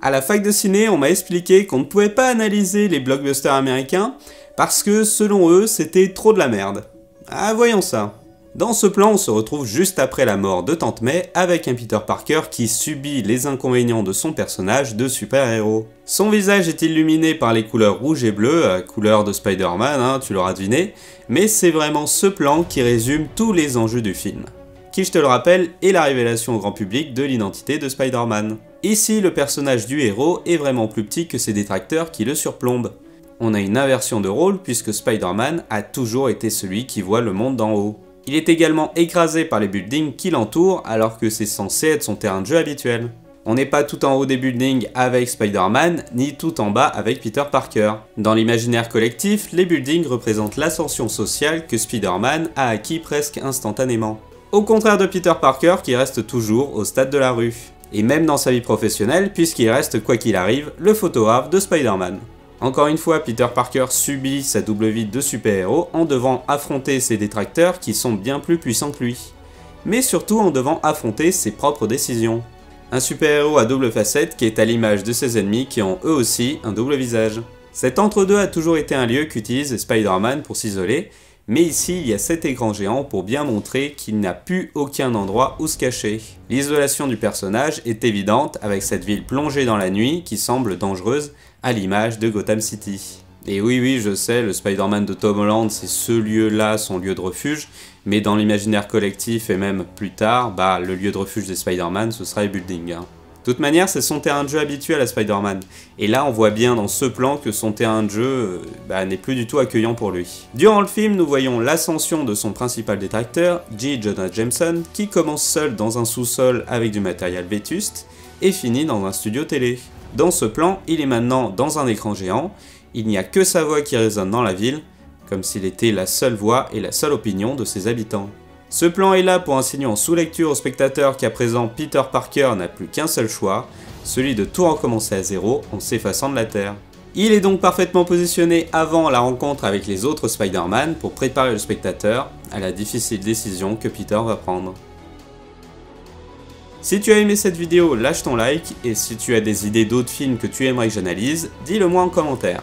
À la fac de ciné, on m'a expliqué qu'on ne pouvait pas analyser les blockbusters américains parce que, selon eux, c'était trop de la merde. Ah, voyons ça. Dans ce plan, on se retrouve juste après la mort de Tante May avec un Peter Parker qui subit les inconvénients de son personnage de super-héros. Son visage est illuminé par les couleurs rouge et bleu, couleur de Spider-Man, hein, tu l'auras deviné, mais c'est vraiment ce plan qui résume tous les enjeux du film, qui, je te le rappelle, est la révélation au grand public de l'identité de Spider-Man. Ici, le personnage du héros est vraiment plus petit que ses détracteurs qui le surplombent. On a une inversion de rôle puisque Spider-Man a toujours été celui qui voit le monde d'en haut. Il est également écrasé par les buildings qui l'entourent alors que c'est censé être son terrain de jeu habituel. On n'est pas tout en haut des buildings avec Spider-Man, ni tout en bas avec Peter Parker. Dans l'imaginaire collectif, les buildings représentent l'ascension sociale que Spider-Man a acquis presque instantanément. Au contraire de Peter Parker qui reste toujours au stade de la rue. Et même dans sa vie professionnelle puisqu'il reste quoi qu'il arrive le photographe de Spider-Man. Encore une fois, Peter Parker subit sa double vie de super-héros en devant affronter ses détracteurs qui sont bien plus puissants que lui. Mais surtout en devant affronter ses propres décisions. Un super-héros à double facette qui est à l'image de ses ennemis qui ont eux aussi un double visage. Cet entre-deux a toujours été un lieu qu'utilise Spider-Man pour s'isoler, mais ici il y a cet écran géant pour bien montrer qu'il n'a plus aucun endroit où se cacher. L'isolation du personnage est évidente avec cette ville plongée dans la nuit qui semble dangereuse à l'image de Gotham City. Et oui, je sais, le Spider-Man de Tom Holland, c'est ce lieu-là, son lieu de refuge, mais dans l'imaginaire collectif et même plus tard, le lieu de refuge des Spider-Man, ce sera les buildings. De toute manière, c'est son terrain de jeu habituel à Spider-Man. Et là, on voit bien dans ce plan que son terrain de jeu n'est plus du tout accueillant pour lui. Durant le film, nous voyons l'ascension de son principal détracteur, J. Jonah Jameson, qui commence seul dans un sous-sol avec du matériel vétuste, et finit dans un studio télé. Dans ce plan, il est maintenant dans un écran géant, il n'y a que sa voix qui résonne dans la ville, comme s'il était la seule voix et la seule opinion de ses habitants. Ce plan est là pour insinuer en sous-lecture au spectateur qu'à présent Peter Parker n'a plus qu'un seul choix, celui de tout recommencer à zéro en s'effaçant de la Terre. Il est donc parfaitement positionné avant la rencontre avec les autres Spider-Man pour préparer le spectateur à la difficile décision que Peter va prendre. Si tu as aimé cette vidéo, lâche ton like, et si tu as des idées d'autres films que tu aimerais que j'analyse, dis-le moi en commentaire.